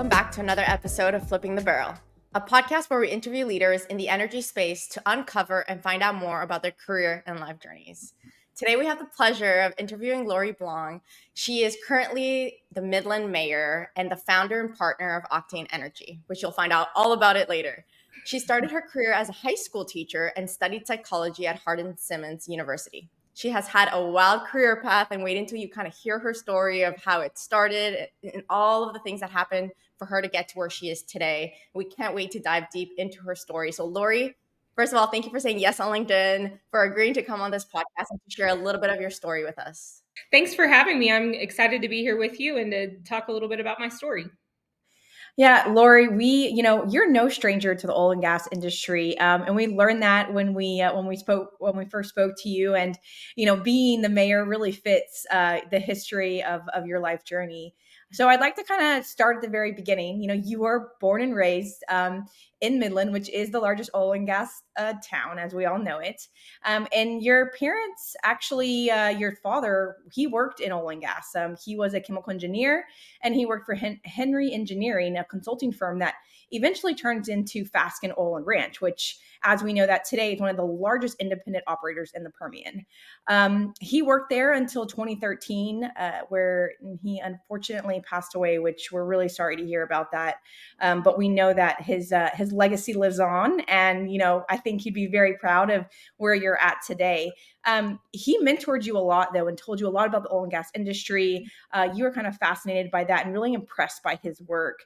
welcome back to another episode of Flipping the Barrel, a podcast where we interview leaders in the energy space to uncover and find out more about their career and life journeys. Today, we have the pleasure of interviewing Lori Blong. She is currently the Midland mayor and the founder and partner of Octane Energy, which you'll find out all about it later. She started her career as a high school teacher and studied psychology at Hardin-Simmons University. She has had a wild career path, and wait until you kind of hear her story of how it started and all of the things that happened for her to get to where she is today. We can't wait to dive deep into her story. So Lori, first of all, thank you for saying yes on LinkedIn, for agreeing to come on this podcast and to share a little bit of your story with us. Thanks for having me. I'm excited to be here with you and to talk a little bit about my story. Yeah, Lori, you're no stranger to the oil and gas industry, and we learned that when we first spoke to you. And being the mayor really fits the history of your life journey. So I'd like to kind of start at the very beginning. You were born and raised in Midland, which is the largest oil and gas town, as we all know it. And your parents, actually, your father, he worked in oil and gas. He was a chemical engineer, and he worked for Henry Engineering, a consulting firm that eventually turns into Fasken Oil and Ranch, which, as we know that today, is one of the largest independent operators in the Permian. He worked there until 2013, where he unfortunately passed away, which we're really sorry to hear about that. But we know that his legacy lives on, and I think he'd be very proud of where you're at today. He mentored you a lot, though, and told you a lot about the oil and gas industry. You were kind of fascinated by that and really impressed by his work.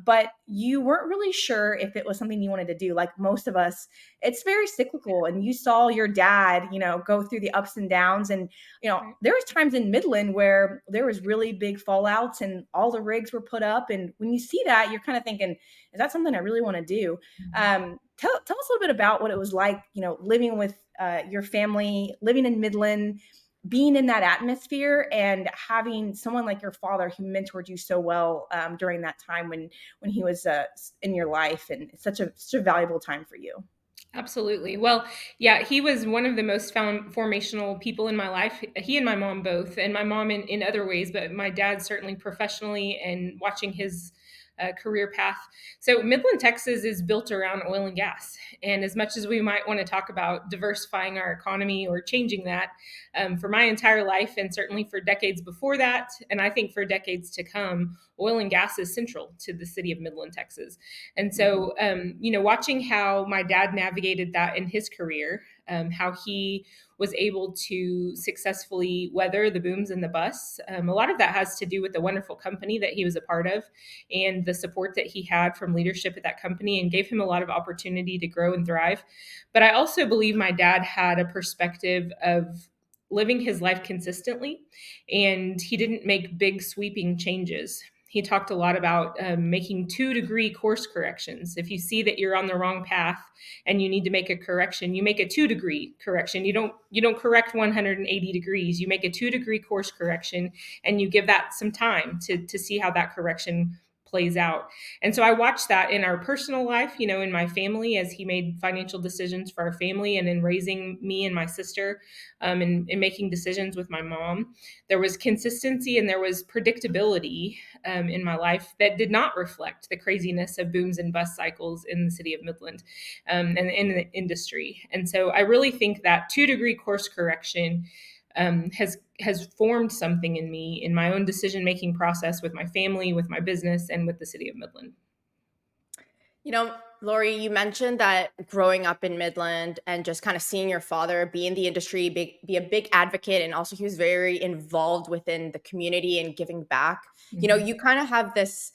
But you weren't really sure if it was something you wanted to do. Like most of us, it's very cyclical. And you saw your dad, go through the ups and downs. And, there was times in Midland where there was really big fallouts and all the rigs were put up. And when you see that, you're kind of thinking, is that something I really want to do? Tell us a little bit about what it was like, living with your family, living in Midland, being in that atmosphere, and having someone like your father who mentored you so well during that time when he was in your life, and it's such a valuable time for you. Absolutely. Well, yeah, he was one of the most formational people in my life. He and my mom both, and my mom in other ways, but my dad certainly professionally, and watching his career path. So Midland, Texas is built around oil and gas. And as much as we might want to talk about diversifying our economy or changing that, for my entire life, and certainly for decades before that, and I think for decades to come, oil and gas is central to the city of Midland, Texas. And so, watching how my dad navigated that in his career, how he was able to successfully weather the booms and the busts. A lot of that has to do with the wonderful company that he was a part of and the support that he had from leadership at that company, and gave him a lot of opportunity to grow and thrive. But I also believe my dad had a perspective of living his life consistently, and he didn't make big sweeping changes. He talked a lot about making 2-degree course corrections. If you see that you're on the wrong path and you need to make a correction, you make a 2-degree correction. You don't correct 180 degrees. You make a 2-degree course correction, and you give that some time to see how that correction plays out. And so I watched that in our personal life, in my family, as he made financial decisions for our family, and in raising me and my sister, and making decisions with my mom. There was consistency and there was predictability in my life that did not reflect the craziness of booms and bust cycles in the city of Midland, and in the industry. And so I really think that 2-degree course correction has formed something in me, in my own decision-making process with my family, with my business, and with the city of Midland. Lori, you mentioned that growing up in Midland and just kind of seeing your father be in the industry, be a big advocate, and also he was very involved within the community and giving back. Mm-hmm. You kind of have this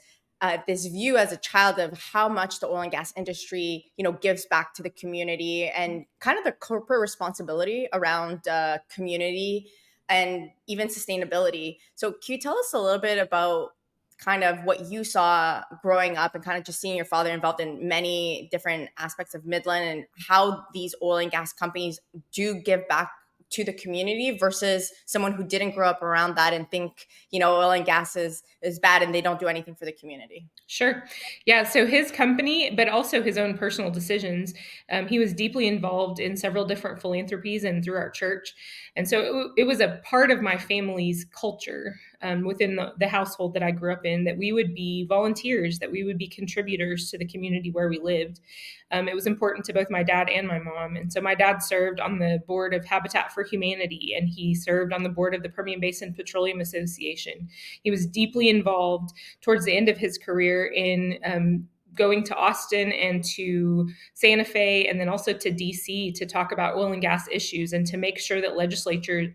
view as a child of how much the oil and gas industry, gives back to the community, and kind of the corporate responsibility around community and even sustainability. So can you tell us a little bit about kind of what you saw growing up, and kind of just seeing your father involved in many different aspects of Midland, and how these oil and gas companies do give back to the community versus someone who didn't grow up around that and think, oil and gas is bad and they don't do anything for the community? Sure. Yeah. So his company, but also his own personal decisions, he was deeply involved in several different philanthropies and through our church. And so it was a part of my family's culture. within the household that I grew up in, that we would be volunteers, that we would be contributors to the community where we lived. It was important to both my dad and my mom. And so my dad served on the board of Habitat for Humanity, and he served on the board of the Permian Basin Petroleum Association. He was deeply involved towards the end of his career in going to Austin and to Santa Fe, and then also to DC to talk about oil and gas issues and to make sure that legislature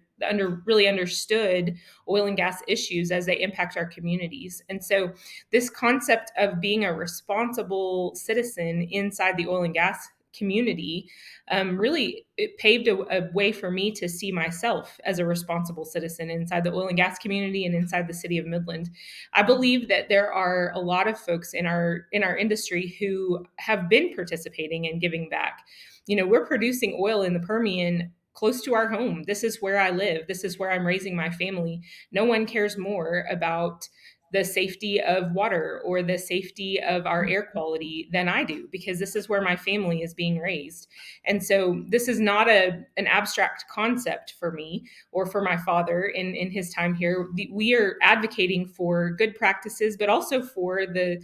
really understood oil and gas issues as they impact our communities. And so this concept of being a responsible citizen inside the oil and gas community really it paved a way for me to see myself as a responsible citizen inside the oil and gas community and inside the city of Midland. I believe that there are a lot of folks in our industry who have been participating and giving back. We're producing oil in the Permian close to our home. This is where I live. This is where I'm raising my family. No one cares more about the safety of water or the safety of our air quality than I do, because this is where my family is being raised. And so this is not an abstract concept for me or for my father in his time here. We are advocating for good practices, but also for the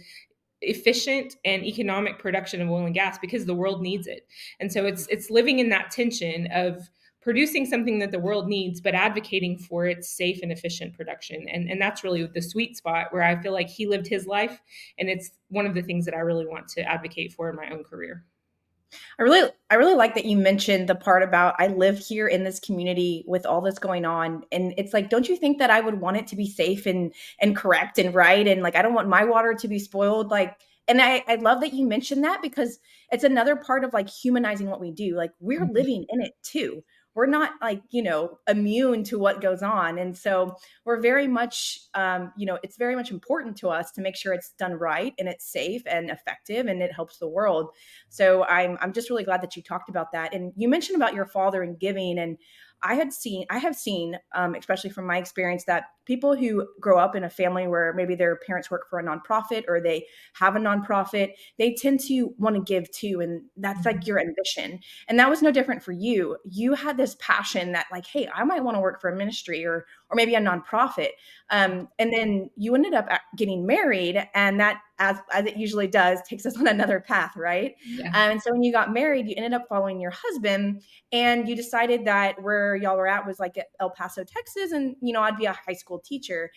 efficient and economic production of oil and gas, because the world needs it. And so it's living in that tension of producing something that the world needs, but advocating for its safe and efficient production. And that's really the sweet spot where I feel like he lived his life. And it's one of the things that I really want to advocate for in my own career. I really like that you mentioned the part about I live here in this community with all this going on. And it's like, don't you think that I would want it to be safe and correct and right? And like, I don't want my water to be spoiled. Like, and I love that you mentioned that, because it's another part of like humanizing what we do. Like, we're living in it too. We're not like, immune to what goes on. And so we're very much, it's very much important to us to make sure it's done right and it's safe and effective and it helps the world. So I'm just really glad that you talked about that. And you mentioned about your father and giving. And I have seen, especially from my experience, that people who grow up in a family where maybe their parents work for a nonprofit or they have a nonprofit, they tend to want to give too. And that's like your ambition. And that was no different for you. You had this passion that like, hey, I might want to work for a ministry or maybe a nonprofit. And then you ended up getting married, and that, as it usually does, takes us on another path, right? Yeah. And so when you got married, you ended up following your husband, and you decided that where y'all were at was like El Paso, Texas, and I'd be a high school teacher.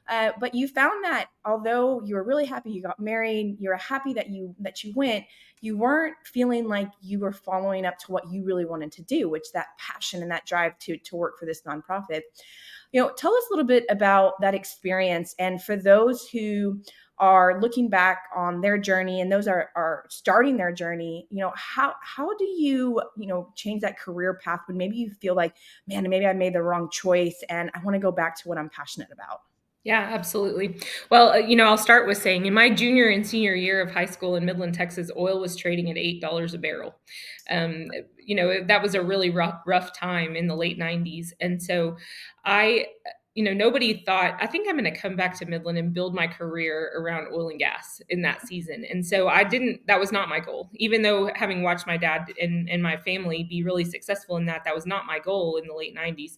But you found that although you were really happy you got married, you were happy that you went, you weren't feeling like you were following up to what you really wanted to do, which that passion and that drive to work for this nonprofit. Tell us a little bit about that experience. And for those who are looking back on their journey and those are starting their journey, how do you, change that career path when maybe you feel like, man, maybe I made the wrong choice and I want to go back to what I'm passionate about? Yeah, absolutely. Well, I'll start with saying in my junior and senior year of high school in Midland, Texas, oil was trading at $8 a barrel. That was a really rough time in the late 90s. And so nobody thought, I think I'm going to come back to Midland and build my career around oil and gas in that season. And so that was not my goal. Even though having watched my dad and my family be really successful in that was not my goal in the late 90s.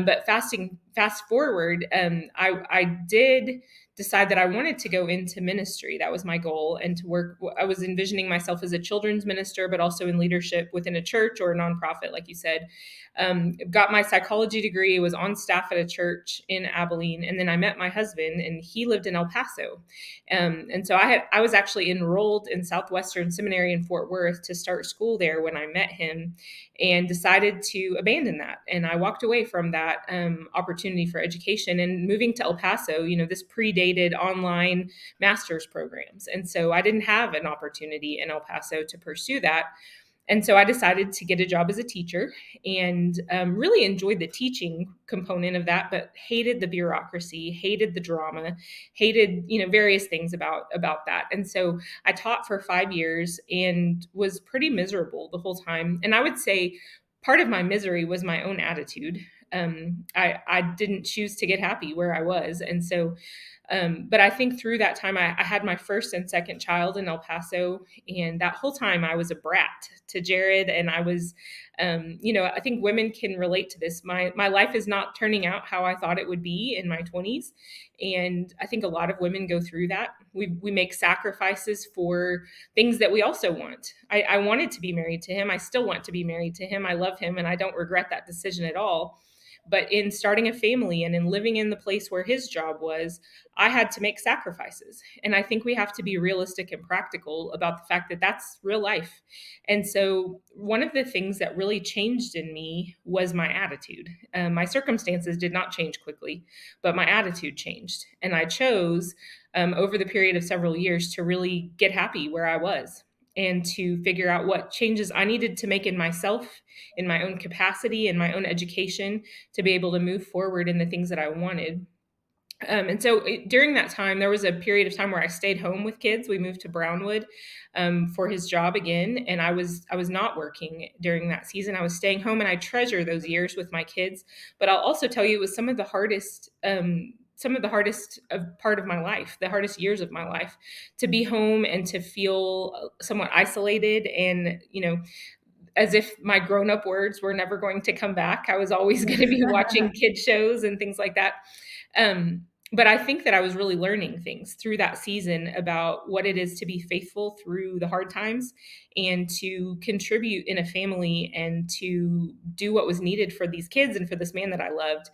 But fast forward, I did decide that I wanted to go into ministry. That was my goal, and to work. I was envisioning myself as a children's minister, but also in leadership within a church or a nonprofit, like you said. Got my psychology degree, was on staff at a church in Abilene, and then I met my husband, and he lived in El Paso. And so I was actually enrolled in Southwestern Seminary in Fort Worth to start school there when I met him, and decided to abandon that. And I walked away from that opportunity for education and moving to El Paso. This predated online master's programs. And so I didn't have an opportunity in El Paso to pursue that. And so I decided to get a job as a teacher, and really enjoyed the teaching component of that, but hated the bureaucracy, hated the drama, hated, various things about that. And so I taught for 5 years and was pretty miserable the whole time. And I would say part of my misery was my own attitude. I didn't choose to get happy where I was. And so But I think through that time, I had my first and second child in El Paso. And that whole time I was a brat to Jared. And I was, I think women can relate to this. My life is not turning out how I thought it would be in my 20s. And I think a lot of women go through that. We make sacrifices for things that we also want. I wanted to be married to him. I still want to be married to him. I love him and I don't regret that decision at all. But in starting a family and in living in the place where his job was, I had to make sacrifices. And I think we have to be realistic and practical about the fact that that's real life. And so, one of the things that really changed in me was my attitude. My circumstances did not change quickly, but my attitude changed. And I chose over the period of several years to really get happy where I was and to figure out what changes I needed to make in myself, in my own capacity, in my own education, to be able to move forward in the things that I wanted. During that time, there was a period of time where I stayed home with kids. We moved to Brownwood for his job again, and I was not working during that season. I was staying home, and I treasure those years with my kids. But I'll also tell you, it was some of the hardest. Part of my life, the hardest years of my life, to be home and to feel somewhat isolated and, as if my grown-up words were never going to come back. I was always going to be watching kid shows and things like that. But I think that I was really learning things through that season about what it is to be faithful through the hard times and to contribute in a family and to do what was needed for these kids and for this man that I loved.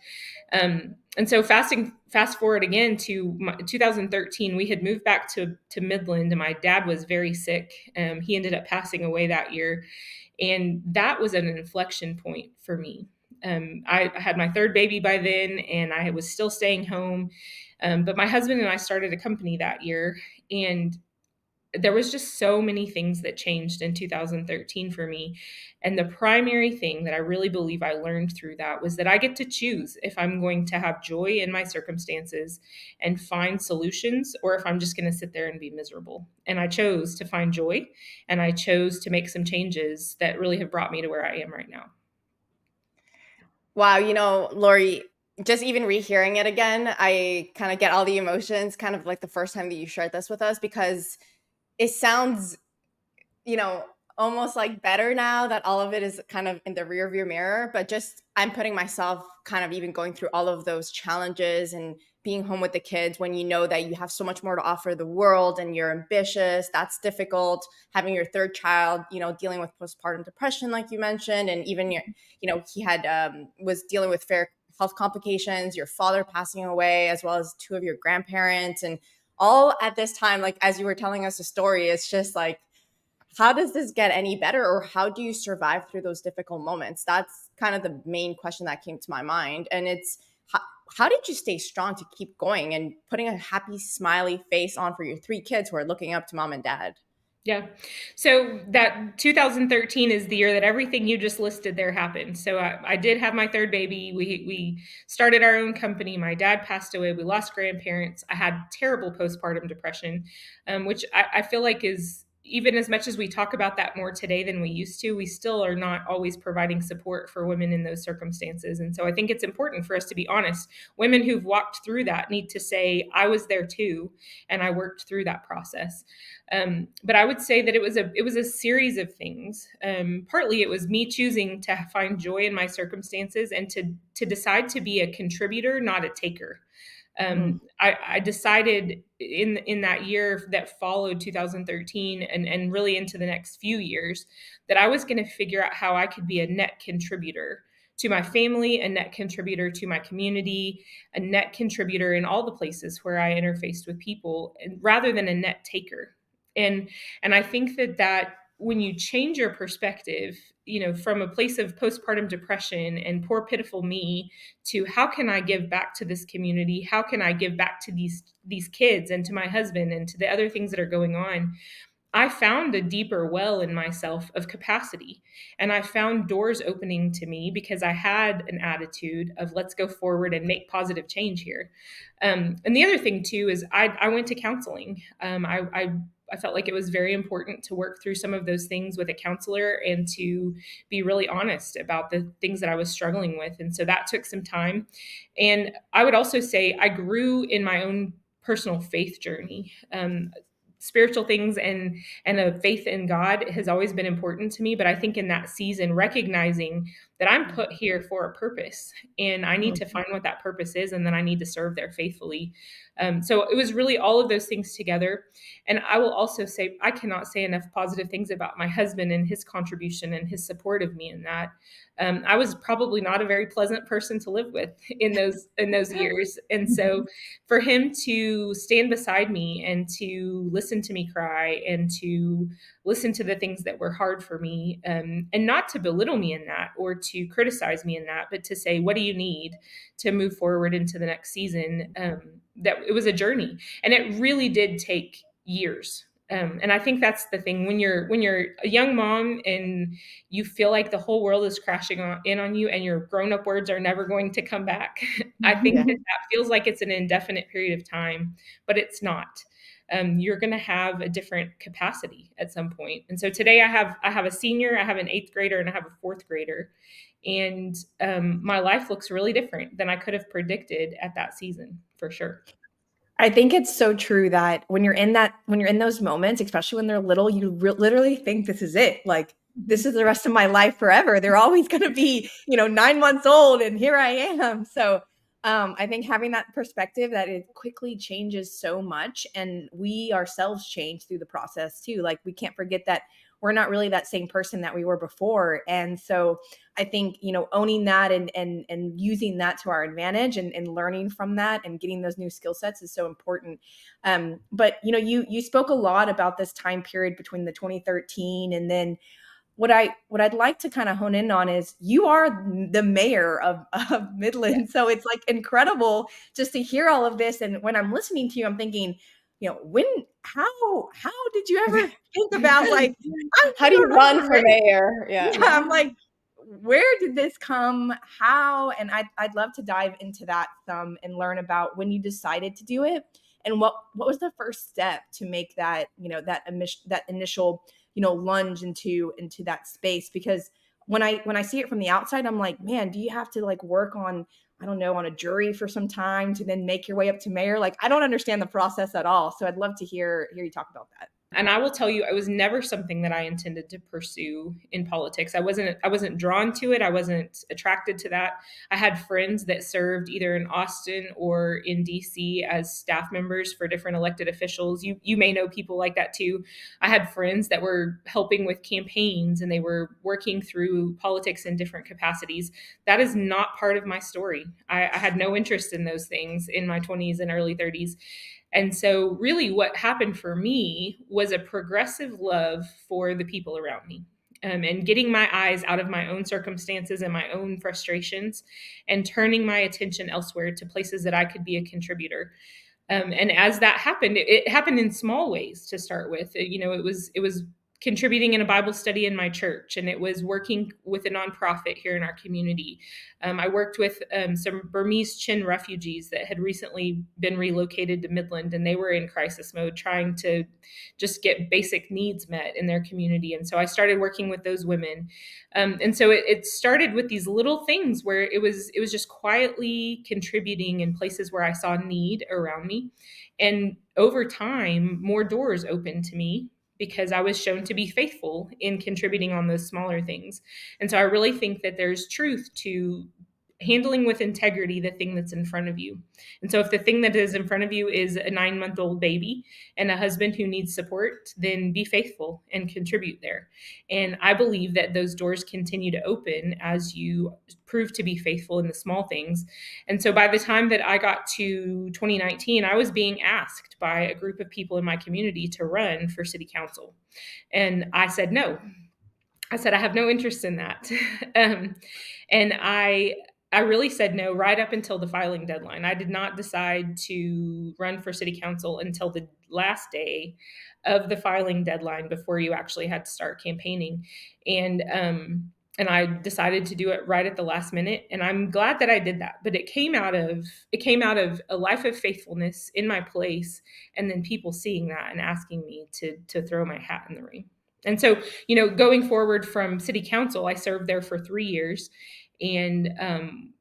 And so fast forward again to 2013, we had moved back to Midland, and my dad was very sick. He ended up passing away that year. And that was an inflection point for me. I had my third baby by then, and I was still staying home. But my husband and I started a company that year, and there was just so many things that changed in 2013 for me. And the primary thing that I really believe I learned through that was that I get to choose if I'm going to have joy in my circumstances and find solutions, or if I'm just going to sit there and be miserable. And I chose to find joy, and I chose to make some changes that really have brought me to where I am right now. Wow, Lori, just even rehearing it again, I kind of get all the emotions, kind of like the first time that you shared this with us, because it sounds, almost like better now that all of it is kind of in the rear view mirror. But just I'm putting myself kind of even going through all of those challenges and being home with the kids when you know that you have so much more to offer the world and you're ambitious. That's difficult. Having your third child, dealing with postpartum depression, like you mentioned, and even he had was dealing with fair health complications, your father passing away, as well as two of your grandparents, and all at this time. Like, as you were telling us a story, it's just like, how does this get any better, or how do you survive through those difficult moments? That's kind of the main question that came to my mind. And it's how did you stay strong to keep going and putting a happy, smiley face on for your three kids who are looking up to mom and dad? Yeah. So that 2013 is the year that everything you just listed there happened. So I did have my third baby. We started our own company. My dad passed away. We lost grandparents. I had terrible postpartum depression, which I feel like is, even as much as we talk about that more today than we used to, we still are not always providing support for women in those circumstances. And so I think it's important for us to be honest. Women who've walked through that need to say, I was there too, and I worked through that process. But I would say that it was a series of things. Partly it was me choosing to find joy in my circumstances and to decide to be a contributor, not a taker. I decided in that year that followed 2013 and really into the next few years that I was going to figure out how I could be a net contributor to my family, a net contributor to my community, a net contributor in all the places where I interfaced with people, rather than a net taker. And I think that when you change your perspective, from a place of postpartum depression and poor pitiful me to how can I give back to this community? How can I give back to these kids and to my husband and to the other things that are going on? I found a deeper well in myself of capacity, and I found doors opening to me because I had an attitude of let's go forward and make positive change here. And the other thing too is I went to counseling. I felt like it was very important to work through some of those things with a counselor and to be really honest about the things that I was struggling with. And so that took some time. And I would also say I grew in my own personal faith journey. Spiritual things and a faith in God has always been important to me. But I think in that season, recognizing that I'm put here for a purpose and I need to find what that purpose is, and then I need to serve there faithfully. So it was really all of those things together. And I will also say, I cannot say enough positive things about my husband and his contribution and his support of me in that. I was probably not a very pleasant person to live with in those years. And so for him to stand beside me and to listen to me cry and to listen to the things that were hard for me, and not to belittle me in that or to criticize me in that, but to say, what do you need to move forward into the next season? That it was a journey, and it really did take years. And I think that's the thing when you're a young mom and you feel like the whole world is crashing in on you and your grown-up words are never going to come back. I think that feels like it's an indefinite period of time, but it's not. You're going to have a different capacity at some point. And so today I have a senior, I have an 8th grader, and I have a 4th grader. And my life looks really different than I could have predicted at that season, for sure. I think it's so true that when you're in those moments, especially when they're little, you literally think this is it. Like, this is the rest of my life forever. They're always going to be, 9 months old and here I am. So I think having that perspective that it quickly changes so much, and we ourselves change through the process too. Like, we can't forget that we're not really that same person that we were before. And so I think, owning that and using that to our advantage and learning from that and getting those new skill sets is so important. But, you spoke a lot about this time period between the 2013 and then what I'd like to kind of hone in on is you are the mayor of Midland. So it's like incredible just to hear all of this. And when I'm listening to you, I'm thinking, how did you ever think about like, how do you run for mayor? Yeah. I'm like, where did this come? How? And I'd love to dive into that some and learn about when you decided to do it and what was the first step to make that, that initial, lunge into that space. Because when I see it from the outside, I'm like, man, do you have to like work on, I don't know, on a jury for some time to then make your way up to mayor? Like, I don't understand the process at all. So I'd love to hear you talk about that. And I will tell you, it was never something that I intended to pursue in politics. I wasn't drawn to it. I wasn't attracted to that. I had friends that served either in Austin or in DC as staff members for different elected officials. You may know people like that too. I had friends that were helping with campaigns and they were working through politics in different capacities. That is not part of my story. I had no interest in those things in my 20s and early 30s. And so really what happened for me was a progressive love for the people around me, and getting my eyes out of my own circumstances and my own frustrations and turning my attention elsewhere to places that I could be a contributor. And as that happened, it happened in small ways to start with. It was contributing in a Bible study in my church, and it was working with a nonprofit here in our community. I worked with some Burmese Chin refugees that had recently been relocated to Midland, and they were in crisis mode, trying to just get basic needs met in their community. And so I started working with those women. And so it started with these little things where it was just quietly contributing in places where I saw need around me. And over time, more doors opened to me because I was shown to be faithful in contributing on those smaller things. And so I really think that there's truth to handling with integrity the thing that's in front of you. And so if the thing that is in front of you is a 9-month-old baby and a husband who needs support, then be faithful and contribute there. And I believe that those doors continue to open as you prove to be faithful in the small things. And so by the time that I got to 2019, I was being asked by a group of people in my community to run for city council. And I said no. I said, I have no interest in that. And I really said no right up until the filing deadline. I did not decide to run for city council until the last day of the filing deadline before you actually had to start campaigning. And I decided to do it right at the last minute. And I'm glad that I did that. But it came out of a life of faithfulness in my place, and then people seeing that and asking me to throw my hat in the ring. And so, going forward from city council, I served there for 3 years. And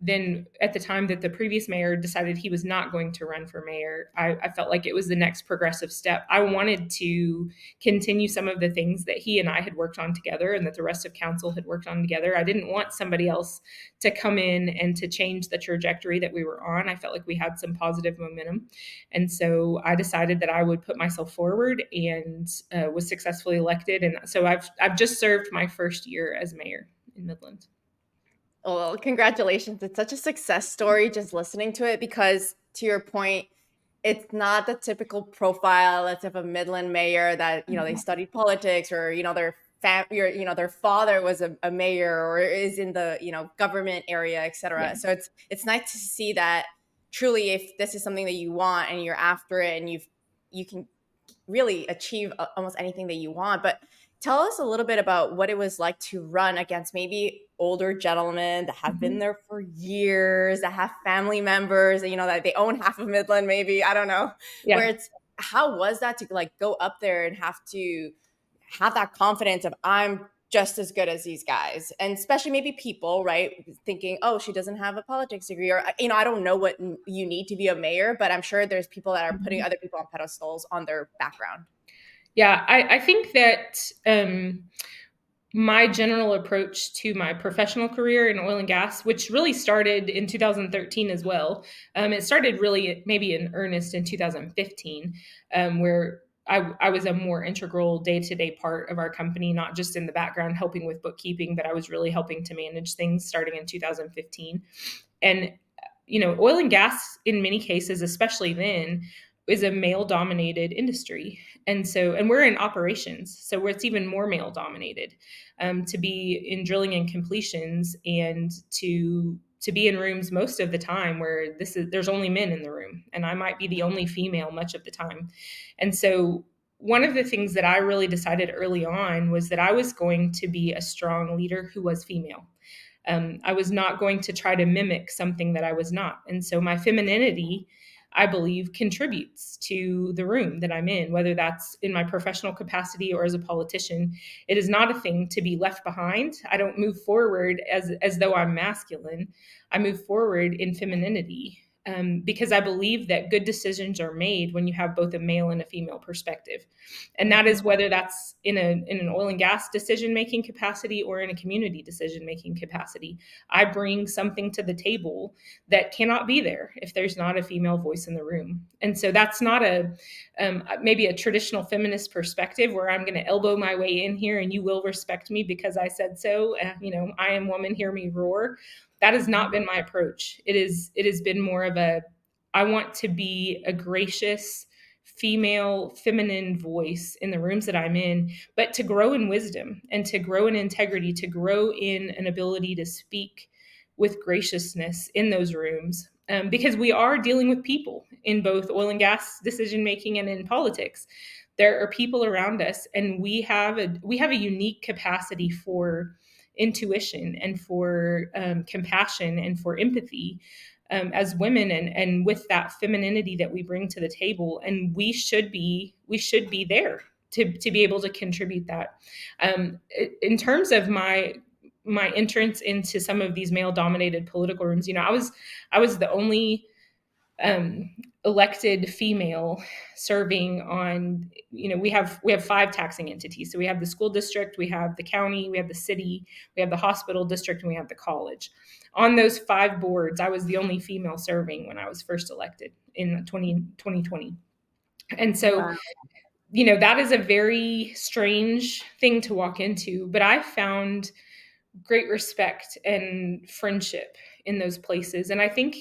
then at the time that the previous mayor decided he was not going to run for mayor, I felt like it was the next progressive step. I wanted to continue some of the things that he and I had worked on together and that the rest of council had worked on together. I didn't want somebody else to come in and to change the trajectory that we were on. I felt like we had some positive momentum. And so I decided that I would put myself forward and was successfully elected. And so I've just served my first year as mayor in Midland. Well, congratulations. It's such a success story just listening to it because, to your point, it's not the typical profile that's of a Midland mayor that, they studied politics or, their father was a mayor or is in the, government area, et cetera. Yeah. So it's nice to see that truly if this is something that you want and you're after it and you can really achieve almost anything that you want. But tell us a little bit about what it was like to run against maybe older gentlemen that have been there for years, that have family members, that they own half of Midland, maybe, I don't know, Yeah. how was that to like go up there and have to have that confidence of I'm just as good as these guys, and especially maybe people, right, thinking, oh, she doesn't have a politics degree, or I don't know what you need to be a mayor, but I'm sure there's people that are putting other people on pedestals on their background. Yeah, I think that my general approach to my professional career in oil and gas, which really started in 2013 as well, it started really maybe in earnest in 2015, where I was a more integral day-to-day part of our company, not just in the background helping with bookkeeping, but I was really helping to manage things starting in 2015. And oil and gas in many cases, especially then, is a male dominated industry. And we're in operations, so it's even more male dominated. To be in drilling and completions and to be in rooms most of the time where there's only men in the room, and I might be the only female much of the time. And so one of the things that I really decided early on was that I was going to be a strong leader who was female. I was not going to try to mimic something that I was not. And so my femininity, I believe, contributes to the room that I'm in, whether that's in my professional capacity or as a politician. It is not a thing to be left behind. I don't move forward as though I'm masculine. I move forward in femininity. Because I believe that good decisions are made when you have both a male and a female perspective. And that is whether that's in an oil and gas decision-making capacity or in a community decision-making capacity. I bring something to the table that cannot be there if there's not a female voice in the room. And so that's not maybe a traditional feminist perspective where I'm going to elbow my way in here and you will respect me because I said so. I am woman, hear me roar. That has not been my approach. It has been more of I want to be a gracious, female, feminine voice in the rooms that I'm in, but to grow in wisdom and to grow in integrity, to grow in an ability to speak with graciousness in those rooms. Because we are dealing with people in both oil and gas decision making and in politics. There are people around us, and we have a unique capacity for intuition and for compassion and for empathy as women, and with that femininity that we bring to the table, and we should be there to be able to contribute that. In terms of my entrance into some of these male dominated political rooms, I was the only elected female serving on, we have 5 taxing entities. So we have the school district, we have the county, we have the city, we have the hospital district, and we have the college. On those 5 boards, I was the only female serving when I was first elected in 2020. And so, Wow. That is a very strange thing to walk into, but I found great respect and friendship in those places. And I think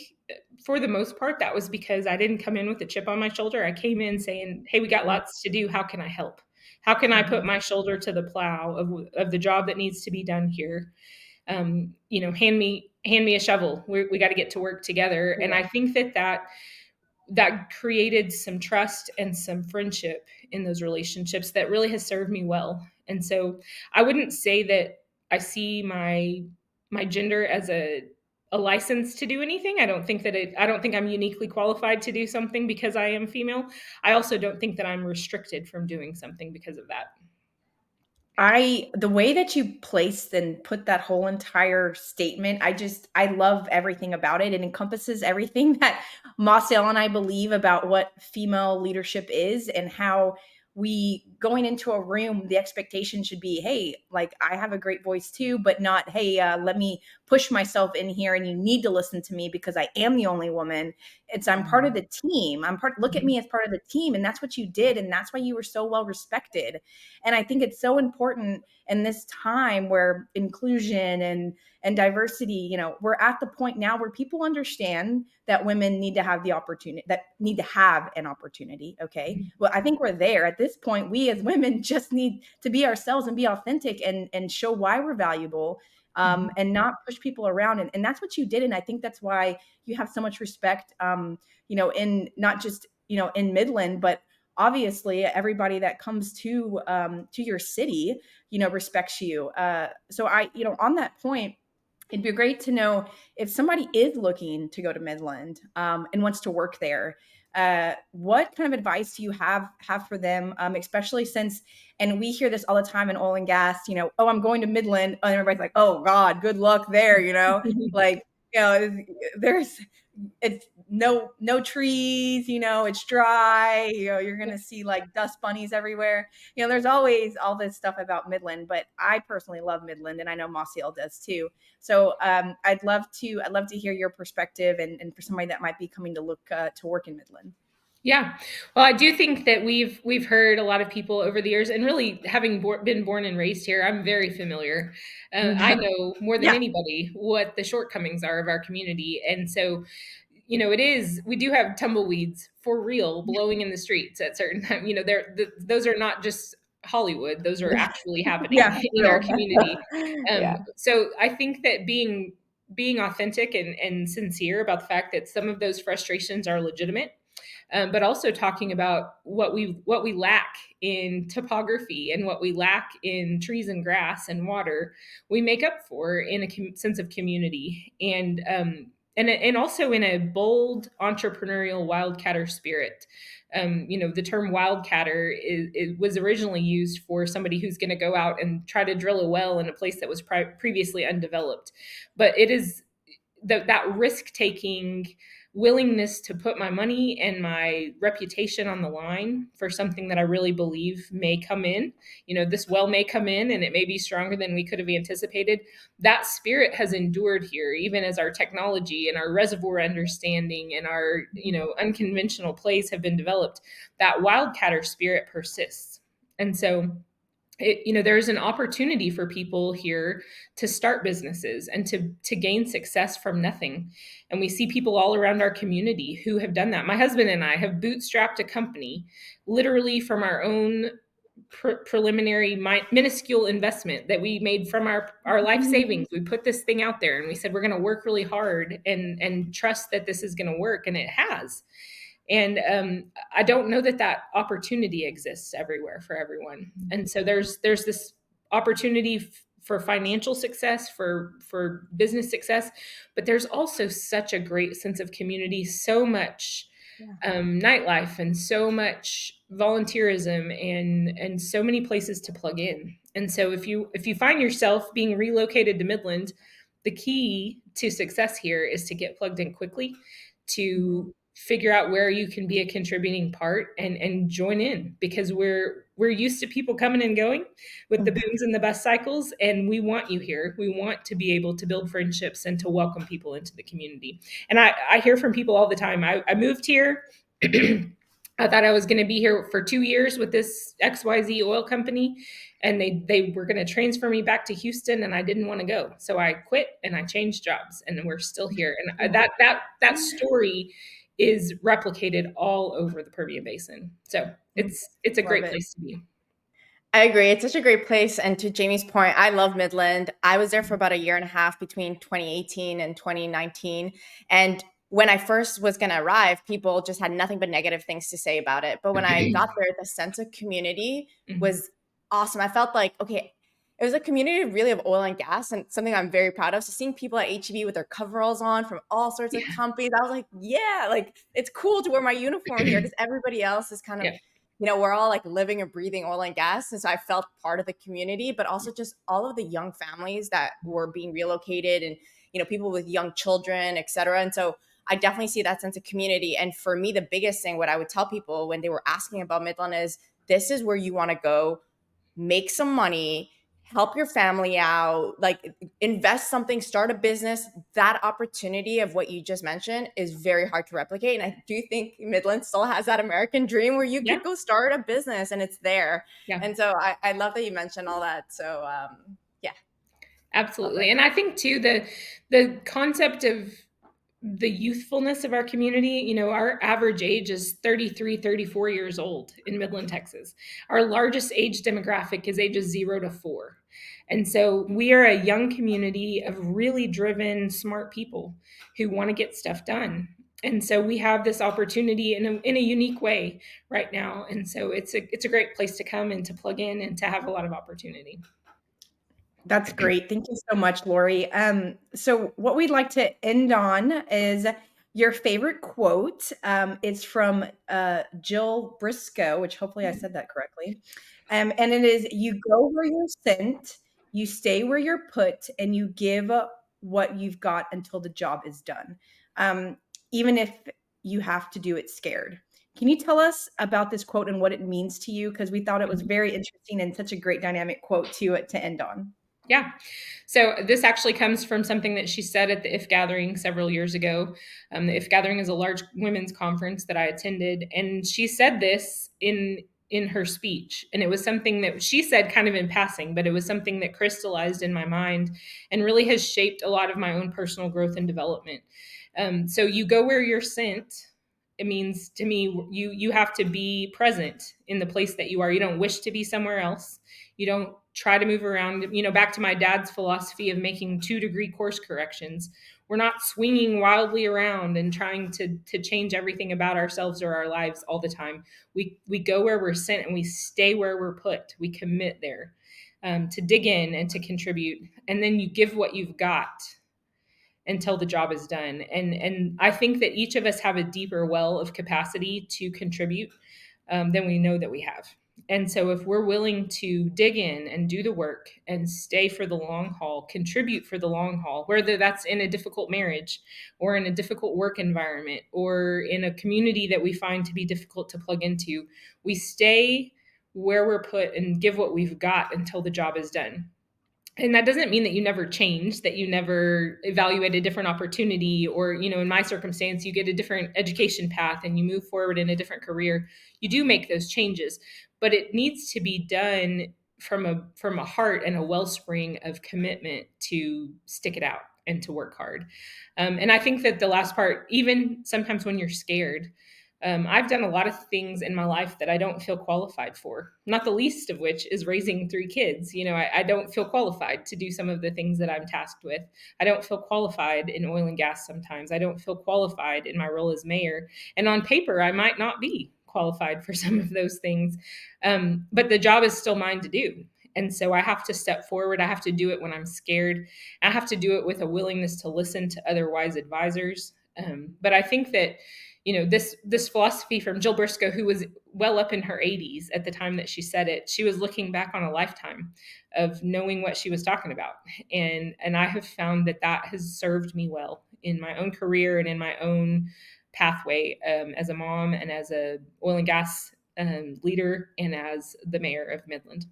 for the most part, that was because I didn't come in with a chip on my shoulder. I came in saying, hey, we got lots to do. How can I help? How can I put my shoulder to the plow of the job that needs to be done here? Hand me a shovel. We got to get to work together. And I think that created some trust and some friendship in those relationships that really has served me well. And so I wouldn't say that I see my gender as a license to do anything. I don't think I'm uniquely qualified to do something because I am female. I also don't think that I'm restricted from doing something because of that. The way that you placed and put that whole entire statement, I love everything about it. It encompasses everything that Massiel and I believe about what female leadership is, and how we, going into a room, the expectation should be, hey, like, I have a great voice too, but not, hey, let me push myself in here and you need to listen to me because I am the only woman. I'm part of the team. Look at me as part of the team. And that's what you did. And that's why you were so well respected. And I think it's so important in this time where inclusion and diversity, we're at the point now where people understand that women need to have an opportunity. Okay. Well, I think we're there at this point. We as women just need to be ourselves and be authentic and show why we're valuable, and not push people around. And that's what you did. And I think that's why you have so much respect, in not just, in Midland, but obviously everybody that comes to your city, respects you. So on that point, it'd be great to know if somebody is looking to go to Midland, and wants to work there. What kind of advice do you have for them, especially since, and we hear this all the time in oil and gas, oh, I'm going to Midland, and everybody's like, oh God, good luck there, like, there's, it's no trees, it's dry, you're gonna see like dust bunnies everywhere. There's always all this stuff about Midland, but I personally love Midland, and I know Massiel does too. So I'd love to hear your perspective, and for somebody that might be coming to look to work in Midland. Yeah. Well, I do think that we've heard a lot of people over the years, and really having been born and raised here, I'm very familiar. I know more than Yeah. anybody what the shortcomings are of our community. And so, we do have tumbleweeds for real blowing in the streets at certain times. Those are not just Hollywood. Those are actually happening Yeah, in our community. Yeah. So I think that being authentic and sincere about the fact that some of those frustrations are legitimate, but also talking about what we lack in topography and what we lack in trees and grass and water, we make up for in a sense of community, and also in a bold entrepreneurial wildcatter spirit. The term wildcatter was originally used for somebody who's going to go out and try to drill a well in a place that was previously undeveloped, but it is that risk-taking willingness to put my money and my reputation on the line for something that I really believe may come in. This well may come in and it may be stronger than we could have anticipated. That spirit has endured here, even as our technology and our reservoir understanding and our, unconventional plays have been developed. That wildcatter spirit persists. And so there's an opportunity for people here to start businesses and to gain success from nothing. And we see people all around our community who have done that. My husband and I have bootstrapped a company literally from our own preliminary minuscule investment that we made from our life savings. We put this thing out there and we said, we're going to work really hard and trust that this is going to work. And it has. And I don't know that opportunity exists everywhere for everyone. And so there's this opportunity for financial success, for business success, but there's also such a great sense of community, so much nightlife, and so much volunteerism, and so many places to plug in. And so if you find yourself being relocated to Midland, the key to success here is to get plugged in quickly, to figure out where you can be a contributing part and join in, because we're used to people coming and going with the booms and the bust cycles, and we want you here. We want to be able to build friendships and to welcome people into the community. And I hear from people all the time. I moved here. I thought I was going to be here for 2 years with this XYZ oil company, and they were going to transfer me back to Houston, and I didn't want to go. So I quit and I changed jobs, and we're still here. And that story is replicated all over the Permian Basin. So it's a great place to be. I agree. It's such a great place. And to Jamie's point, I love Midland. I was there for about a year and a half between 2018 and 2019. And when I first was going to arrive, people just had nothing but negative things to say about it. But when I got there, the sense of community was awesome. I felt like, okay, it was a community really of oil and gas, and something I'm very proud of. So seeing people at HEB with their coveralls on from all sorts of companies, I was like, yeah, like it's cool to wear my uniform here, because everybody else is kind of we're all like living and breathing oil and gas. And so I felt part of the community, but also just all of the young families that were being relocated and, people with young children, et cetera. And so I definitely see that sense of community. And for me, the biggest thing, what I would tell people when they were asking about Midland is, this is where you want to go, make some money, help your family out, like invest something, start a business. That opportunity of what you just mentioned is very hard to replicate. And I do think Midland still has that American dream where you Yeah. could go start a business and it's there. Yeah. And so I love that you mentioned all that. So yeah. Absolutely. And I think too, the concept of the youthfulness of our community, our average age is 33, 34 years old in Midland, Texas. Our largest age demographic is ages 0 to 4. And so we are a young community of really driven, smart people who want to get stuff done. And so we have this opportunity in a unique way right now. And so it's a great place to come and to plug in and to have a lot of opportunity. That's great. Thank you so much, Lori. So what we'd like to end on is your favorite quote. It's from Jill Briscoe, which hopefully I said that correctly. And it is, you go where you're sent, you stay where you're put, and you give what you've got until the job is done. Even if you have to do it scared. Can you tell us about this quote and what it means to you? Because we thought it was very interesting and such a great dynamic quote to end on. Yeah. So this actually comes from something that she said at the IF Gathering several years ago. The IF Gathering is a large women's conference that I attended, and she said this in her speech. And it was something that she said kind of in passing, but it was something that crystallized in my mind and really has shaped a lot of my own personal growth and development. So you go where you're sent. It means to me, you have to be present in the place that you are. You don't wish to be somewhere else. You don't try to move around. Back to my dad's philosophy of making 2-degree course corrections. We're not swinging wildly around and trying to change everything about ourselves or our lives all the time. We go where we're sent and we stay where we're put. We commit there to dig in and to contribute. And then you give what you've got until the job is done. And I think that each of us have a deeper well of capacity to contribute than we know that we have. And so if we're willing to dig in and do the work and stay for the long haul, contribute for the long haul, whether that's in a difficult marriage or in a difficult work environment or in a community that we find to be difficult to plug into, we stay where we're put and give what we've got until the job is done. And that doesn't mean that you never change, that you never evaluate a different opportunity, or, in my circumstance, you get a different education path and you move forward in a different career. You do make those changes, but it needs to be done from a heart and a wellspring of commitment to stick it out and to work hard. And I think that the last part, even sometimes when you're scared, I've done a lot of things in my life that I don't feel qualified for, not the least of which is raising 3 kids. I don't feel qualified to do some of the things that I'm tasked with. I don't feel qualified in oil and gas sometimes. I don't feel qualified in my role as mayor. And on paper, I might not be qualified for some of those things, but the job is still mine to do. And so I have to step forward. I have to do it when I'm scared. I have to do it with a willingness to listen to other wise advisors. But I think that this philosophy from Jill Briscoe, who was well up in her 80s at the time that she said it, she was looking back on a lifetime of knowing what she was talking about. And I have found that has served me well in my own career and in my own pathway as a mom and as a oil and gas leader and as the mayor of Midland.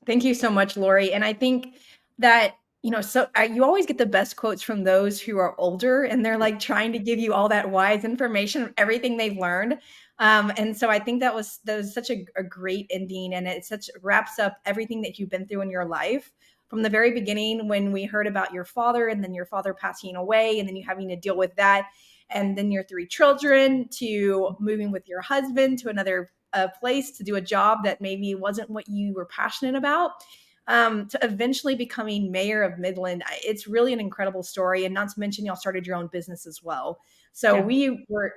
Thank you so much, Lori. And I think that you always get the best quotes from those who are older, and they're like trying to give you all that wise information of everything they've learned. And so I think that was such a great ending, and it wraps up everything that you've been through in your life from the very beginning, when we heard about your father and then your father passing away and then you having to deal with that, and then your 3 children, to moving with your husband to another place to do a job that maybe wasn't what you were passionate about, to eventually becoming mayor of Midland. It's really an incredible story. And not to mention, y'all started your own business as well. So yeah.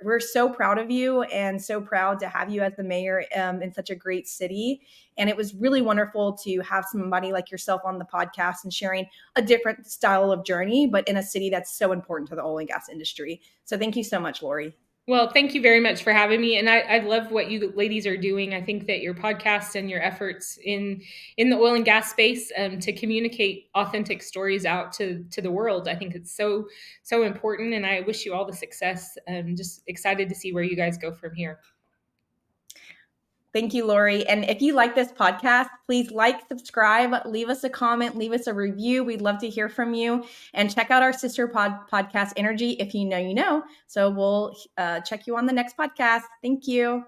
We're so proud of you and so proud to have you as the mayor in such a great city. And it was really wonderful to have somebody like yourself on the podcast and sharing a different style of journey, but in a city that's so important to the oil and gas industry. So thank you so much, Lori. Well, thank you very much for having me. And I love what you ladies are doing. I think that your podcast and your efforts in the oil and gas space to communicate authentic stories out to the world, I think it's so important. And I wish you all the success. I'm just excited to see where you guys go from here. Thank you, Lori. And if you like this podcast, please like, subscribe, leave us a comment, leave us a review. We'd love to hear from you. And check out our sister podcast, Energy, if you know, you know. So we'll check you on the next podcast. Thank you.